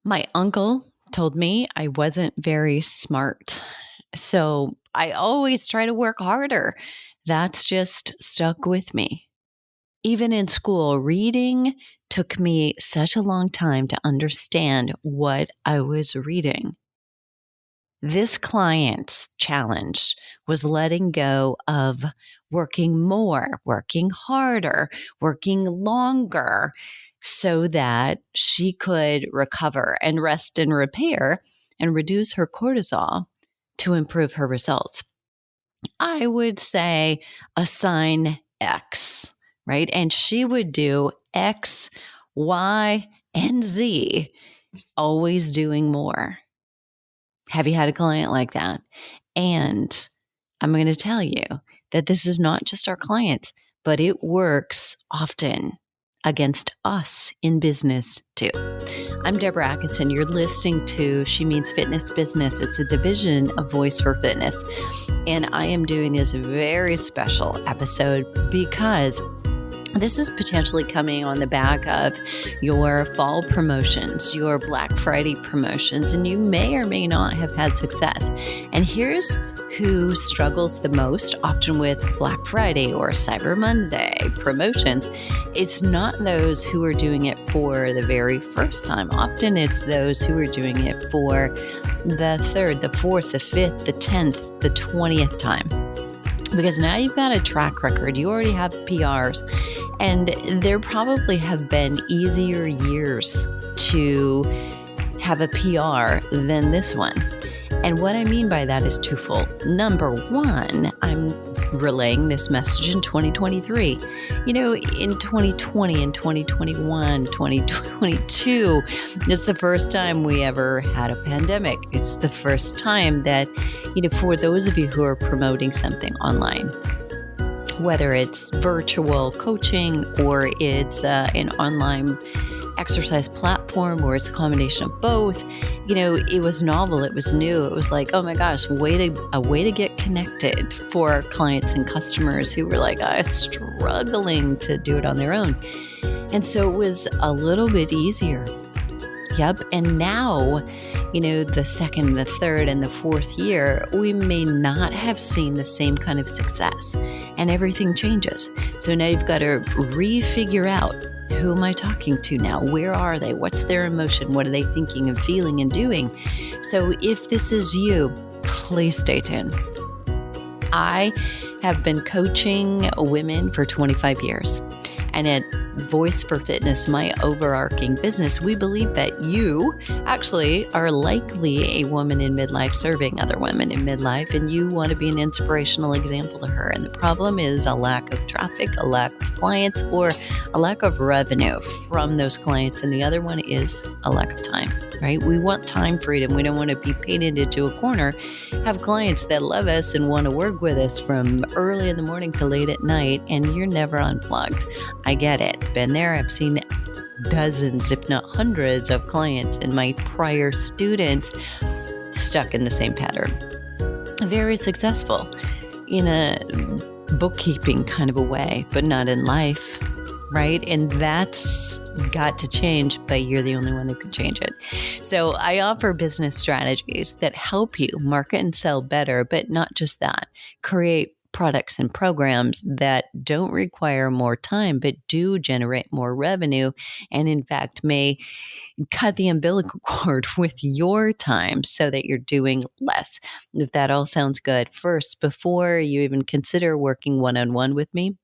My uncle told me I wasn't very smart. So I always try to work harder. That's just stuck with me. Even in school, reading took me such a long time to understand what I was reading. This client's challenge was letting go of working more, working harder, working longer so that she could recover and rest and repair and reduce her cortisol to improve her results. I would say assign X, right? And she would do X, Y, and Z, always doing more. Have you had a client like that? And I'm going to tell you that this is not just our clients, but it works often against us in business too. I'm Deborah Atkinson. You're listening to She Means Fitness Business. It's a division of Voice for Fitness. And I am doing this very special episode because this is potentially coming on the back of your fall promotions, your Black Friday promotions, and you may or may not have had success. And here's who struggles the most, often with Black Friday or Cyber Monday promotions. It's not those who are doing it for the very first time. Often it's those who are doing it for the third, the fourth, the fifth, the 10th, the 20th time. Because now you've got a track record, you already have PRs, and there probably have been easier years to have a PR than this one. And what I mean by that is twofold. Number one, I'm relaying this message in 2023. You know, in 2020 and 2021, 2022, it's the first time we ever had a pandemic. It's the first time that, for those of you who are promoting something online, whether it's virtual coaching or it's an online exercise platform or it's a combination of both, it was novel, it was new. It was like, oh my gosh, a way to get connected for our clients and customers who were like struggling to do it on their own. And so it was a little bit easier. Yep. And now, the second, the third, and the fourth year, we may not have seen the same kind of success, and everything changes. So now you've got to refigure out, who am I talking to now? Where are they? What's their emotion? What are they thinking and feeling and doing? So if this is you, please stay tuned. I have been coaching women for 25 years. And at Voice for Fitness, my overarching business, we believe that you actually are likely a woman in midlife serving other women in midlife, and you want to be an inspirational example to her. And the problem is a lack of traffic, a lack of clients, or a lack of revenue from those clients. And the other one is a lack of time, right? We want time freedom. We don't want to be painted into a corner, have clients that love us and want to work with us from early in the morning to late at night, and you're never unplugged. I get it. Been there. I've seen dozens, if not hundreds, of clients and my prior students stuck in the same pattern. Very successful in a bookkeeping kind of a way, but not in life, right? And that's got to change, but you're the only one that can change it. So I offer business strategies that help you market and sell better, but not just that, create products and programs that don't require more time, but do generate more revenue. And in fact, may cut the umbilical cord with your time so that you're doing less. If that all sounds good, first, before you even consider working one-on-one with me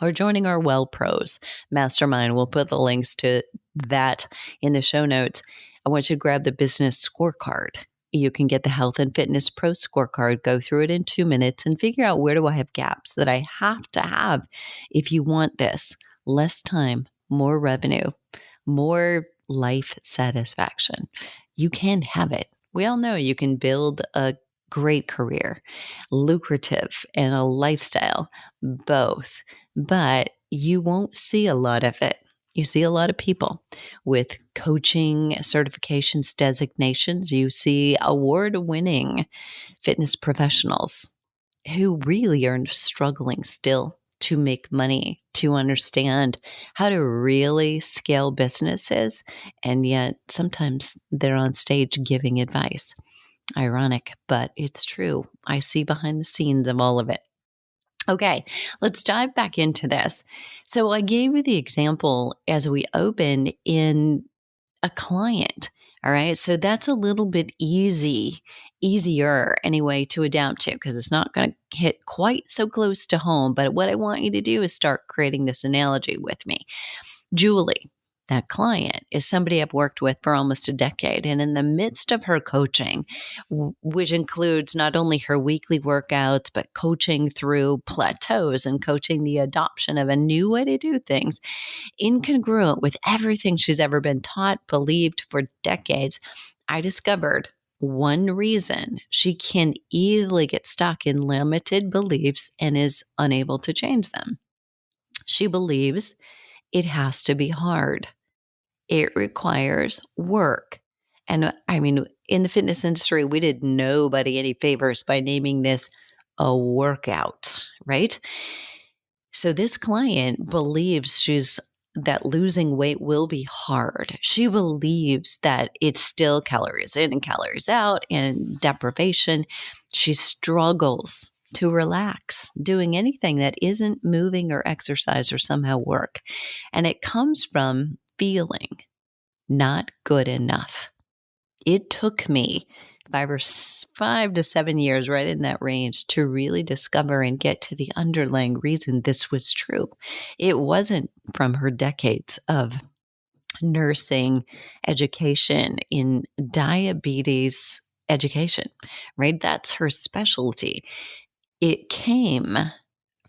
or joining our Well Pros Mastermind, we'll put the links to that in the show notes. I want you to grab the business scorecard. You can get the Health and Fitness Pro Scorecard, go through it in 2 minutes and figure out, where do I have gaps that I have to have if you want this? Less time, more revenue, more life satisfaction. You can have it. We all know you can build a great career, lucrative, and a lifestyle, both, but you won't see a lot of it. You see a lot of people with coaching certifications, designations. You see award-winning fitness professionals who really are struggling still to make money to understand how to really scale businesses. And yet sometimes they're on stage giving advice. Ironic, but it's true. I see behind the scenes of all of it. Okay, let's dive back into this. So I gave you the example as we open in a client. All right. So that's a little bit easier anyway to adapt to because it's not going to hit quite so close to home. But what I want you to do is start creating this analogy with me. Julie, that client, is somebody I've worked with for almost a decade. And in the midst of her coaching, which includes not only her weekly workouts, but coaching through plateaus and coaching the adoption of a new way to do things, incongruent with everything she's ever been taught, believed for decades, I discovered one reason she can easily get stuck in limited beliefs and is unable to change them. She believes it has to be hard. It requires work. And I mean, in the fitness industry, we did nobody any favors by naming this a workout, right? So this client believes that losing weight will be hard. She believes that it's still calories in and calories out and deprivation. She struggles to relax doing anything that isn't moving or exercise or somehow work. And it comes from feeling not good enough. It took me 5 to 7 years, right in that range, to really discover and get to the underlying reason this was true. It wasn't from her decades of nursing education in diabetes education, right? That's her specialty. It came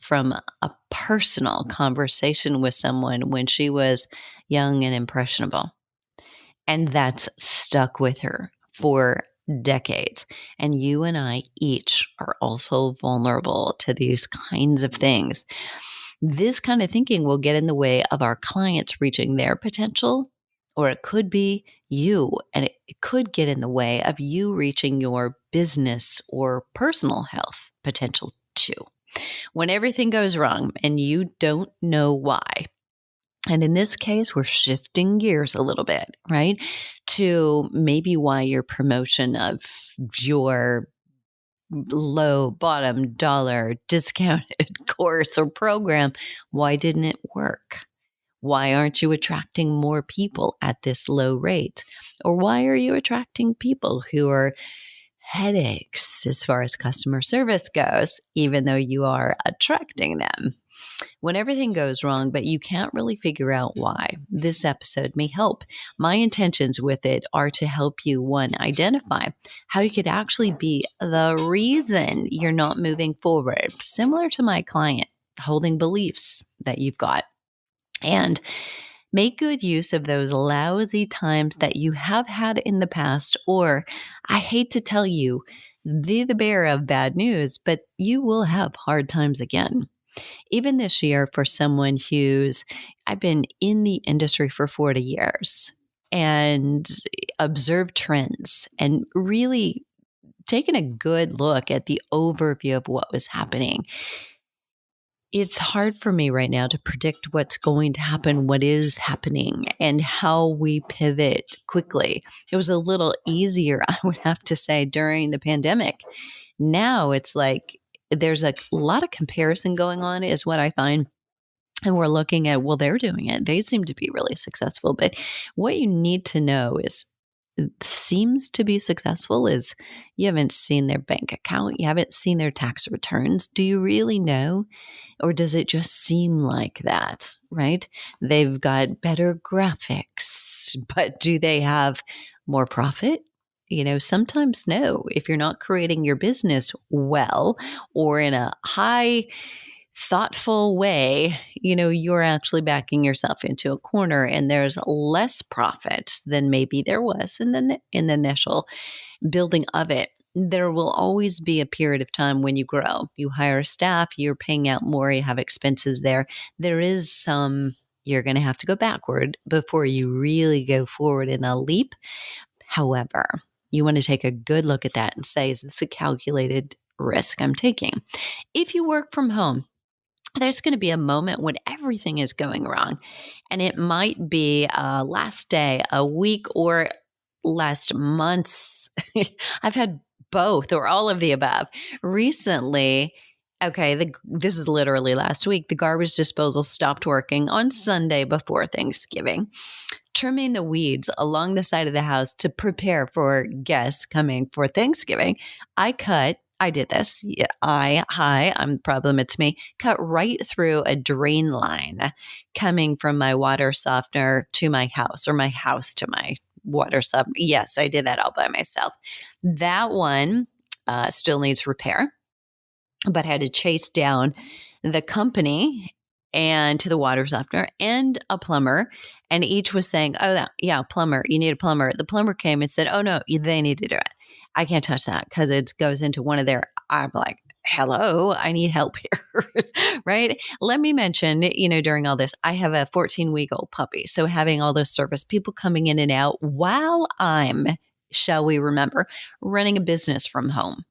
from a personal conversation with someone when she was young and impressionable. And that's stuck with her for decades. And you and I each are also vulnerable to these kinds of things. This kind of thinking will get in the way of our clients reaching their potential, or it could be you, and it could get in the way of you reaching your business or personal health potential too. When everything goes wrong and you don't know why, and in this case, we're shifting gears a little bit, right? To maybe why your promotion of your low bottom dollar discounted course or program, why didn't it work? Why aren't you attracting more people at this low rate? Or why are you attracting people who are headaches as far as customer service goes, even though you are attracting them? When everything goes wrong, but you can't really figure out why, this episode may help. My intentions with it are to help you, one, identify how you could actually be the reason you're not moving forward, similar to my client holding beliefs that you've got, and make good use of those lousy times that you have had in the past, or I hate to tell you, the bearer of bad news, but you will have hard times again. Even this year, for someone I've been in the industry for 40 years and observed trends and really taken a good look at the overview of what was happening. It's hard for me right now to predict what's going to happen, what is happening, and how we pivot quickly. It was a little easier, I would have to say, during the pandemic. Now it's like there's a lot of comparison going on, is what I find. And we're looking at, well, they're doing it. They seem to be really successful. But what you need to know is, seems to be successful is you haven't seen their bank account. You haven't seen their tax returns. Do you really know? Or does it just seem like that, right? They've got better graphics, but do they have more profit? Sometimes no. If you're not creating your business well or in a high thoughtful way, you're actually backing yourself into a corner and there's less profit than maybe there was in the initial building of it. There will always be a period of time when you grow. You hire staff, you're paying out more, you have expenses there. There is you're going to have to go backward before you really go forward in a leap. However, you want to take a good look at that and say, is this a calculated risk I'm taking? If you work from home, there's going to be a moment when everything is going wrong. And it might be last day, a week, or last months. I've had both or all of the above. Recently, okay, this is literally last week, the garbage disposal stopped working on Sunday before Thanksgiving. Trimming the weeds along the side of the house to prepare for guests coming for Thanksgiving. I did this. Yeah, I'm the problem. It's me. Cut right through a drain line coming from my water softener to my house, or my house to my water softener. Yes, I did that all by myself. That one still needs repair, but had to chase down the company and to the water softener and a plumber. And each was saying, oh, yeah, plumber, you need a plumber. The plumber came and said, oh, no, they need to do it. I can't touch that because it goes into one of their, I'm like, hello, I need help here. Right. Let me mention, during all this, I have a 14-week-old puppy. So having all those service people coming in and out while I'm, shall we remember, running a business from home.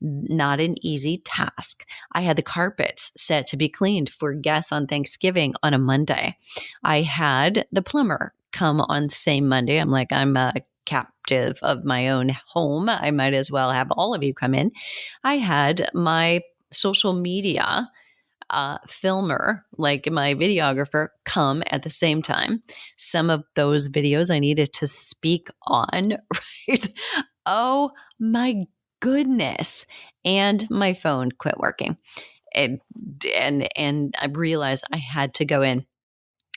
Not an easy task. I had the carpets set to be cleaned for guests on Thanksgiving on a Monday. I had the plumber come on the same Monday. I'm like, I'm a captive of my own home. I might as well have all of you come in. I had my social media filmer, like my videographer, come at the same time. Some of those videos I needed to speak on, right? Oh my goodness. And my phone quit working. And I realized I had to go in.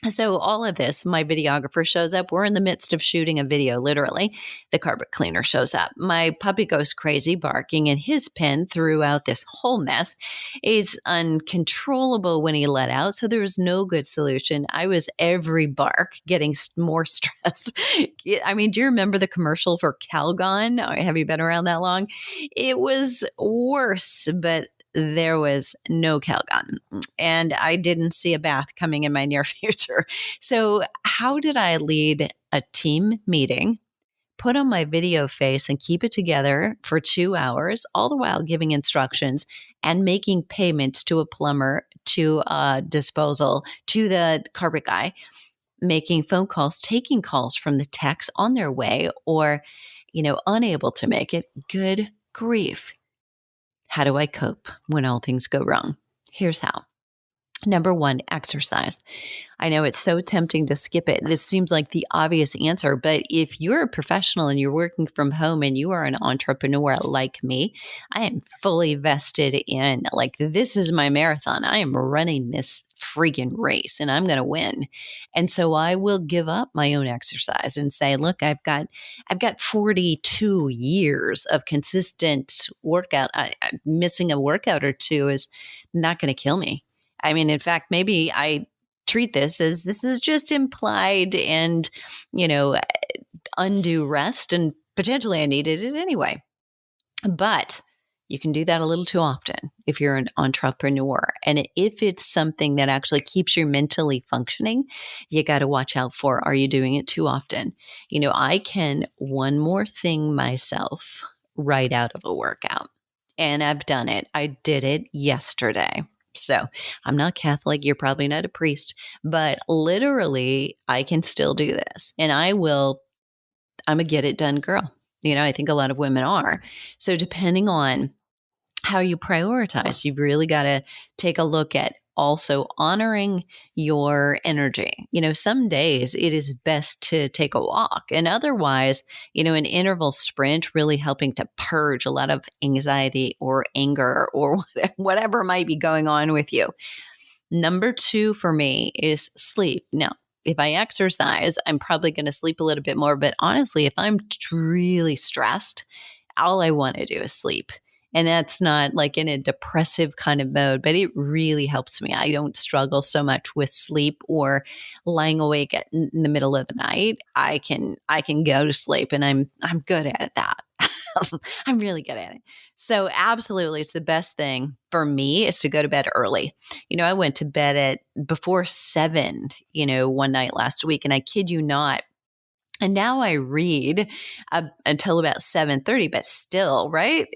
So all of this, my videographer shows up. We're in the midst of shooting a video, literally. The carpet cleaner shows up. My puppy goes crazy, barking, and his pen throughout this whole mess is uncontrollable when he let out. So there was no good solution. I was every bark getting more stressed. I mean, do you remember the commercial for Calgon? Have you been around that long? It was worse, but there was no Calgon, and I didn't see a bath coming in my near future. So how did I lead a team meeting, put on my video face and keep it together for 2 hours, all the while giving instructions and making payments to a plumber, to a disposal, to the carpet guy, making phone calls, taking calls from the techs on their way or, unable to make it? Good grief. How do I cope when all things go wrong? Here's how. Number one, exercise. I know it's so tempting to skip it. This seems like the obvious answer, but if you're a professional and you're working from home and you are an entrepreneur like me, I am fully vested in, like, this is my marathon. I am running this freaking race and I'm going to win. And so I will give up my own exercise and say, look, I've got 42 years of consistent workout. Missing a workout or two is not going to kill me. I mean, in fact, maybe I treat this as this is just implied and, undue rest, and potentially I needed it anyway. But you can do that a little too often if you're an entrepreneur. And if it's something that actually keeps you mentally functioning, you got to watch out for, are you doing it too often? I can one more thing myself right out of a workout. And I've done it. I did it yesterday. So I'm not Catholic. You're probably not a priest, but literally I can still do this, and I'm a get it done girl. I think a lot of women are. So depending on how you prioritize, you've really got to take a look at also honoring your energy. Some days it is best to take a walk, and otherwise, an interval sprint, really helping to purge a lot of anxiety or anger or whatever might be going on with you. Number two for me is sleep. Now, if I exercise, I'm probably going to sleep a little bit more, but honestly, if I'm really stressed, all I want to do is sleep. And that's not like in a depressive kind of mode, but it really helps me. I don't struggle so much with sleep or lying awake in the middle of the night. I can go to sleep, and I'm good at that. I'm really good at it. So absolutely, it's the best thing for me is to go to bed early. I went to bed at before 7, one night last week, and I kid you not, And now I read until about 7:30, but still, right?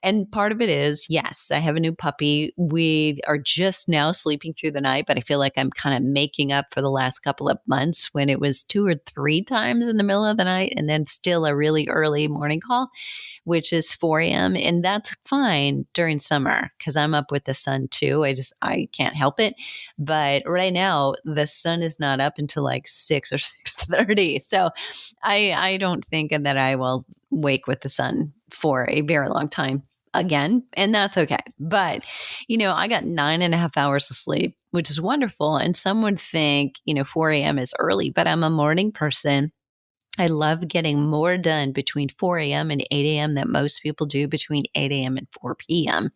And part of it is, yes, I have a new puppy. We are just now sleeping through the night, but I feel like I'm kind of making up for the last couple of months when it was 2 or 3 times in the middle of the night and then still a really early morning call, which is 4 a.m. And that's fine during summer because I'm up with the sun too. I can't help it. But right now the sun is not up until like 6 or 6:30. So I don't think that I will wake with the sun for a very long time again. And that's okay. But, I got 9.5 hours of sleep, which is wonderful. And some would think, 4 a.m. is early, but I'm a morning person. I love getting more done between 4 a.m. and 8 a.m. than most people do between 8 a.m. and 4 p.m.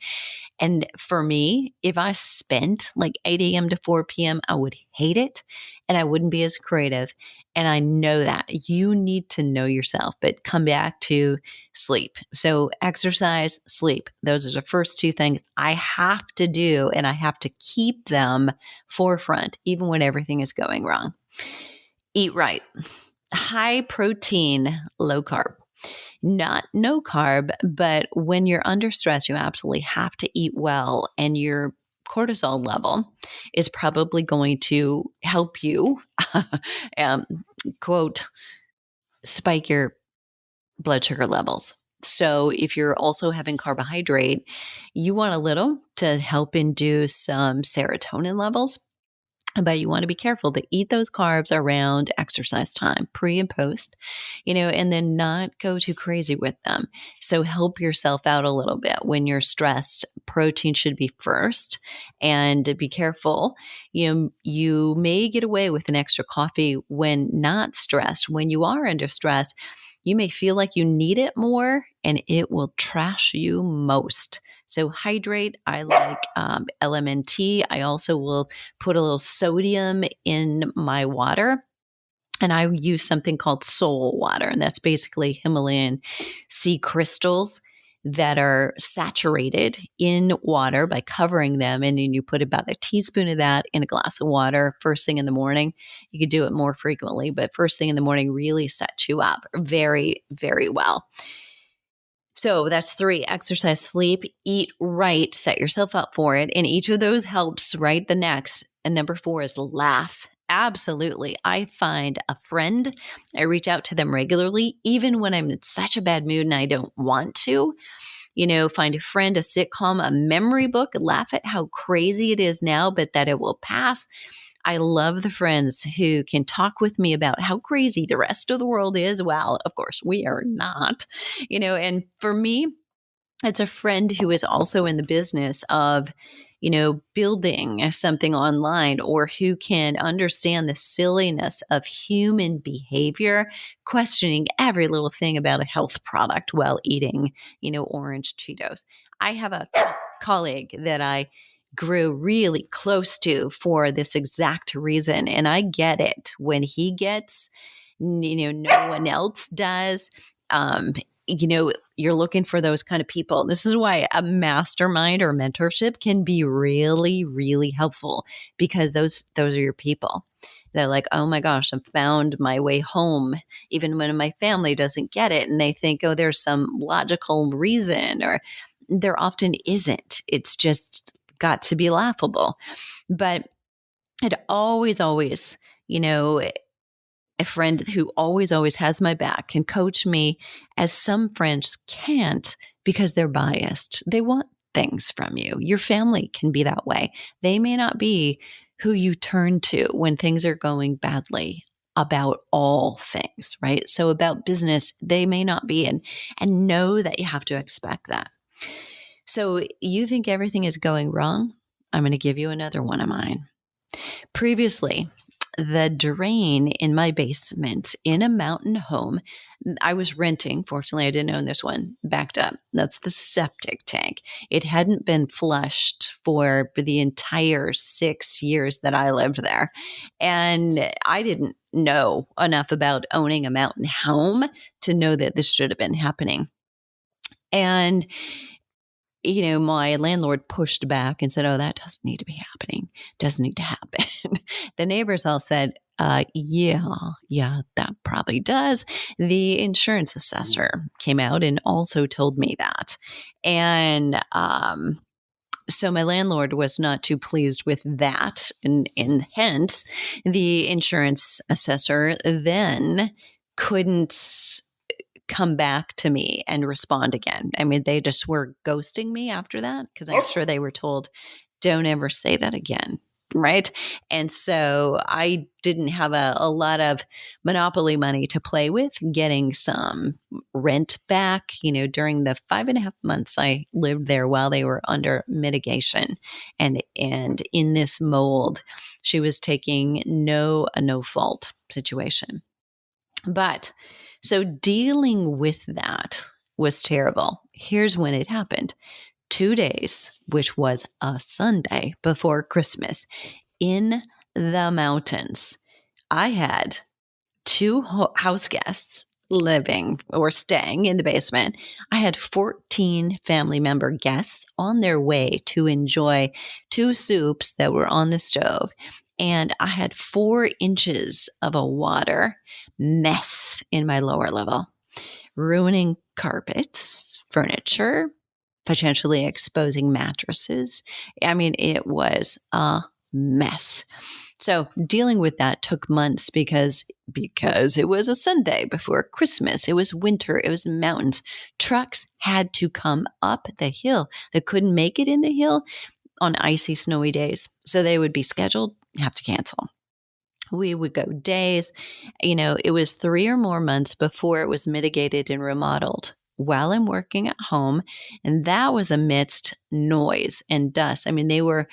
And for me, if I spent like 8 a.m. to 4 p.m., I would hate it and I wouldn't be as creative. And I know that you need to know yourself, but come back to sleep. So exercise, sleep. Those are the first two things I have to do, and I have to keep them forefront, even when everything is going wrong. Eat right. High protein, low carb. Not no carb, but when you're under stress, you absolutely have to eat well, and your cortisol level is probably going to help you, um, quote, spike your blood sugar levels. So if you're also having carbohydrate, you want a little to help induce some serotonin levels. But you want to be careful to eat those carbs around exercise time, pre and post, and then not go too crazy with them. So help yourself out a little bit. When you're stressed, protein should be first, and be careful. You may get away with an extra coffee when not stressed. When you are under stress, you may feel like you need it more and it will trash you most. So hydrate. I like LMNT. I also will put a little sodium in my water. And I use something called soul water. And that's basically Himalayan sea crystals that are saturated in water by covering them. And then you put about a teaspoon of that in a glass of water first thing in the morning. You could do it more frequently, but first thing in the morning really sets you up very, very well. So that's 3: exercise, sleep, eat right, set yourself up for it. And each of those helps, right? The next. And number 4 is laugh. Absolutely. I find a friend. I reach out to them regularly, even when I'm in such a bad mood and I don't want to. Find a friend, a sitcom, a memory book, laugh at how crazy it is now, but that it will pass. I love the friends who can talk with me about how crazy the rest of the world is. Well, of course, we are not, and for me, it's a friend who is also in the business of, building something online, or who can understand the silliness of human behavior, questioning every little thing about a health product while eating, orange Cheetos. I have a colleague that I grew really close to for this exact reason. And I get it. When he gets, no one else does. You're looking for those kind of people. This is why a mastermind or mentorship can be really, really helpful, because those are your people. They're like, oh my gosh, I've found my way home, even when my family doesn't get it. And they think, oh, there's some logical reason, or there often isn't. It's just got to be laughable. But it always, a friend who always has my back can coach me, as some friends can't, because they're biased. They want things from you. Your family can be that way. They may not be who you turn to when things are going badly about all things, right? So about business, they may not be, and know that you have to expect that. So you think everything is going wrong? I'm going to give you another one of mine. Previously, the drain in my basement in a mountain home I was renting, fortunately I didn't own this one, backed up. That's the septic tank. It hadn't been flushed for the entire 6 years that I lived there. And I didn't know enough about owning a mountain home to know that this should have been happening. And my landlord pushed back and said, oh, that doesn't need to be happening. Doesn't need to happen. The neighbors all said, Yeah, that probably does. The insurance assessor came out and also told me that. And so my landlord was not too pleased with that. And hence, the insurance assessor then couldn't come back to me and respond again. I mean, they just were ghosting me after that because I'm sure they were told, don't ever say that again. Right. And so I didn't have a lot of monopoly money to play with, getting some rent back, during the 5.5 months I lived there while they were under mitigation. And in this mold, she was taking a no fault situation. But so dealing with that was terrible. Here's when it happened. 2 days, which was a Sunday before Christmas, in the mountains, I had two house guests living or staying in the basement. I had 14 family member guests on their way to enjoy two soups that were on the stove. And I had 4 inches of a water mess in my lower level, ruining carpets, furniture, potentially exposing mattresses. I mean, it was a mess. So dealing with that took months because it was a Sunday before Christmas. It was winter. It was mountains. Trucks had to come up the hill. They couldn't make it in the hill on icy, snowy days. So they would be scheduled, have to cancel. We would go days. It was 3 or more months before it was mitigated and remodeled while I'm working at home. And that was amidst noise and dust. I mean, they were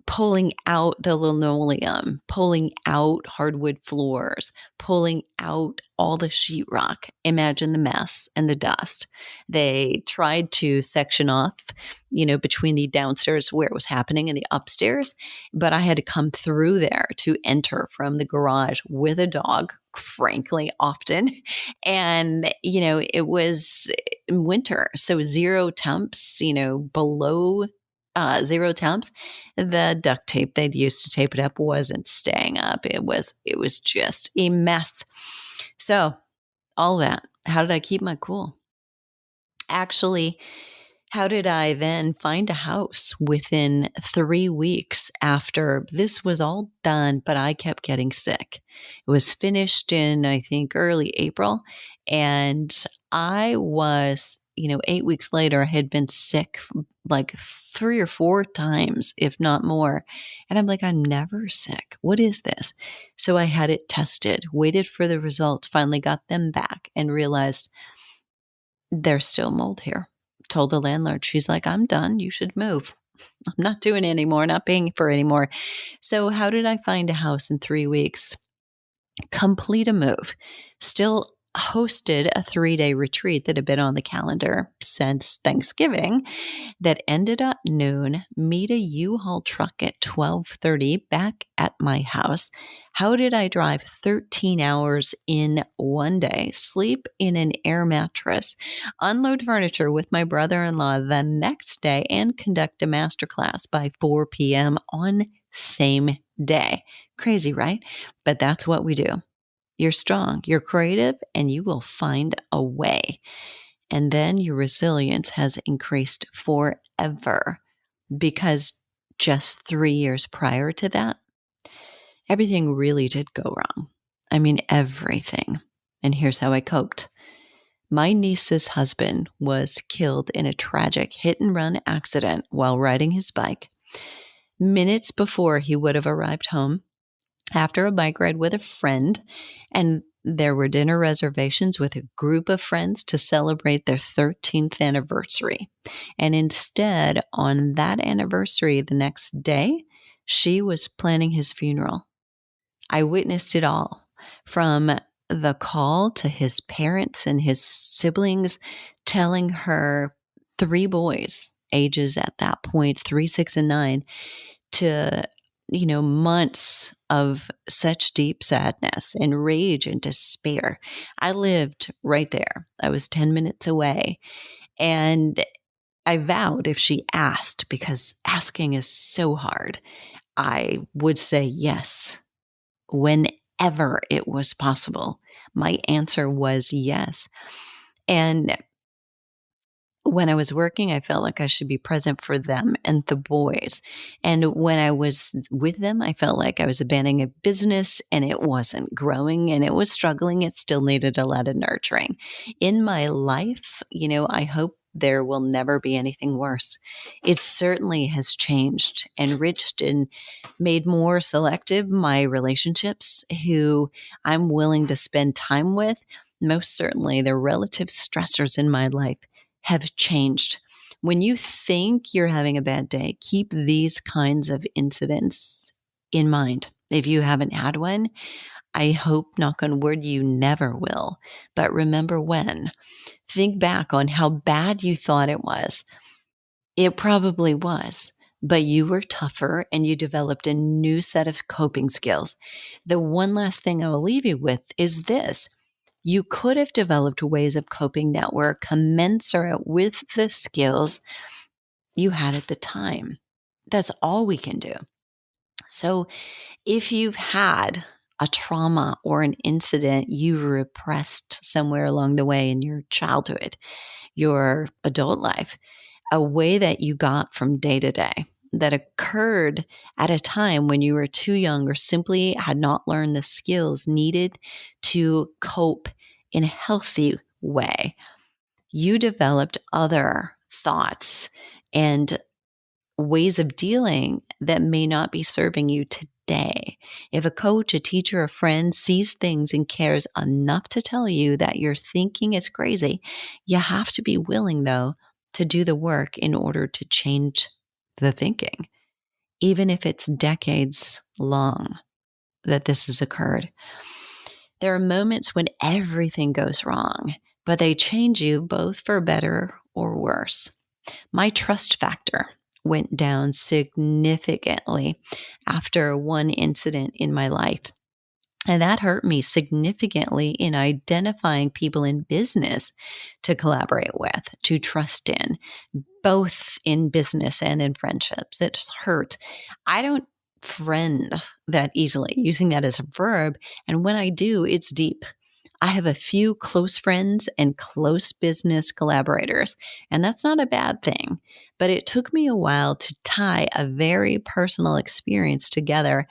pulling out the linoleum, pulling out hardwood floors, pulling out all the sheetrock. Imagine the mess and the dust. They tried to section off, between the downstairs where it was happening and the upstairs, but I had to come through there to enter from the garage with a dog, frankly, often. And, it was winter, so 0 temps, below 0 temps. The duct tape they'd used to tape it up wasn't staying up. It was just a mess. So all that, how did I keep my cool? Actually, how did I then find a house within 3 weeks after this was all done, but I kept getting sick? It was finished in, I think, early April. And I was, 8 weeks later, I had been sick like 3 or 4 times, if not more. And I'm like, I'm never sick. What is this? So I had it tested, waited for the results, finally got them back, and realized there's still mold here. Told the landlord, she's like, I'm done. You should move. I'm not doing it anymore, not paying for it anymore. So how did I find a house in 3 weeks? Complete a move. Still hosted a 3-day retreat that had been on the calendar since Thanksgiving that ended at noon, meet a U-Haul truck at 12:30 back at my house. How did I drive 13 hours in one day, sleep in an air mattress, unload furniture with my brother-in-law the next day, and conduct a masterclass by 4 p.m. on same day? Crazy, right? But that's what we do. You're strong, you're creative, and you will find a way. And then your resilience has increased forever because just 3 years prior to that, everything really did go wrong. I mean, everything. And here's how I coped. My niece's husband was killed in a tragic hit and run accident while riding his bike. Minutes before he would have arrived home, after a bike ride with a friend, and there were dinner reservations with a group of friends to celebrate their 13th anniversary. And instead, on that anniversary the next day, she was planning his funeral. I witnessed it all, from the call to his parents and his siblings telling her 3 boys, ages at that point, 3, 6, and 9, to months of such deep sadness and rage and despair. I lived right there. I was 10 minutes away. And I vowed if she asked, because asking is so hard, I would say yes, whenever ever it was possible? My answer was yes. And when I was working, I felt like I should be present for them and the boys. And when I was with them, I felt like I was abandoning a business and it wasn't growing and it was struggling. It still needed a lot of nurturing. In my life, I hope there will never be anything worse. It certainly has changed, enriched, and made more selective my relationships who I'm willing to spend time with. Most certainly, the relative stressors in my life have changed. When you think you're having a bad day, keep these kinds of incidents in mind. If you haven't had one, I hope, knock on wood, you never will. But remember when. Think back on how bad you thought it was. It probably was, but you were tougher and you developed a new set of coping skills. The one last thing I will leave you with is this. You could have developed ways of coping that were commensurate with the skills you had at the time. That's all we can do. So if you've had a trauma or an incident you repressed somewhere along the way in your childhood, your adult life, a way that you got from day to day that occurred at a time when you were too young or simply had not learned the skills needed to cope in a healthy way, you developed other thoughts and ways of dealing that may not be serving you today. If a coach, a teacher, a friend sees things and cares enough to tell you that your thinking is crazy, you have to be willing, though, to do the work in order to change the thinking, even if it's decades long that this has occurred. There are moments when everything goes wrong, but they change you both for better or worse. My trust factor went down significantly after one incident in my life. And that hurt me significantly in identifying people in business to collaborate with, to trust in, both in business and in friendships. It just hurt. I don't friend that easily, using that as a verb. And when I do, it's deep. I have a few close friends and close business collaborators, and that's not a bad thing. But it took me a while to tie a very personal experience together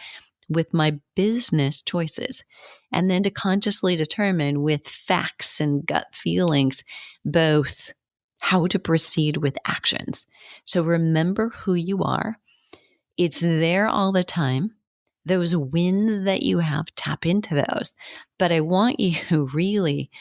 with my business choices, and then to consciously determine with facts and gut feelings both how to proceed with actions. So remember who you are. It's there all the time. Those wins that you have, tap into those. But I want you really,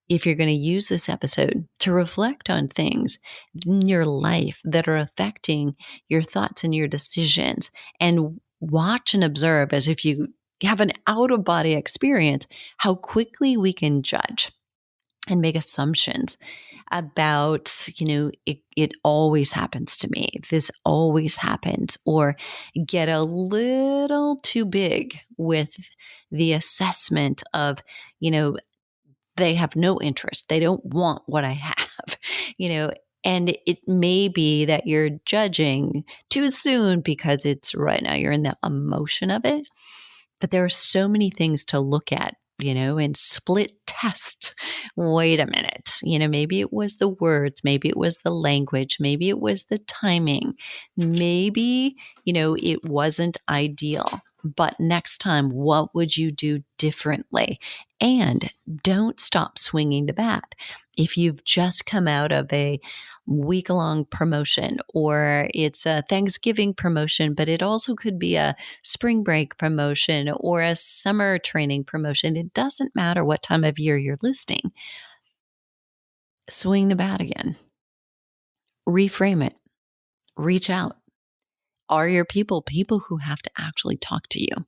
if you're going to use this episode, to reflect on things in your life that are affecting your thoughts and your decisions, and watch and observe as if you have an out of body experience, how quickly we can judge and make assumptions about, it always happens to me. This always happens, or get a little too big with the assessment of, they have no interest. They don't want what I have, and it may be that you're judging too soon because it's right now, you're in the emotion of it. But there are so many things to look at, and split test. Wait a minute. Maybe it was the words, maybe it was the language, maybe it was the timing, maybe, it wasn't ideal. But next time, what would you do differently? And don't stop swinging the bat. If you've just come out of a week-long promotion, or it's a Thanksgiving promotion, but it also could be a spring break promotion or a summer training promotion. It doesn't matter what time of year you're listening. Swing the bat again. Reframe it. Reach out. Are your people who have to actually talk to you?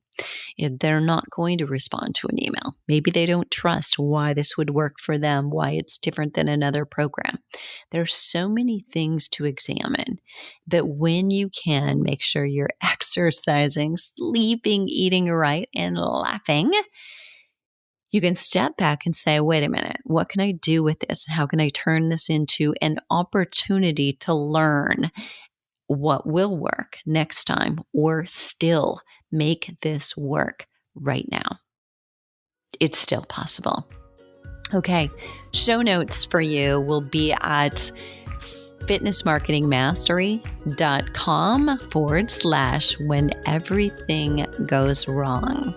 If they're not going to respond to an email, maybe they don't trust why this would work for them, why it's different than another program. There's so many things to examine, but when you can, make sure you're exercising, sleeping, eating right, and laughing, you can step back and say, wait a minute, what can I do with this? How can I turn this into an opportunity to learn what will work next time, or still make this work right now? it's still possible. Okay, show notes for you will be at fitnessmarketingmastery.com/when everything goes wrong.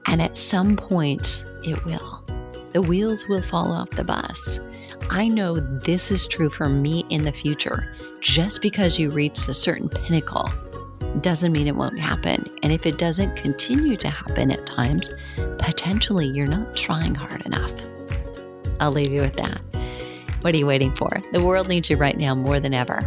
And at some point, it will. The wheels will fall off the bus. I know this is true for me in the future. Just because you reach a certain pinnacle doesn't mean it won't happen. And if it doesn't continue to happen at times, potentially you're not trying hard enough. I'll leave you with that. What are you waiting for? The world needs you right now more than ever.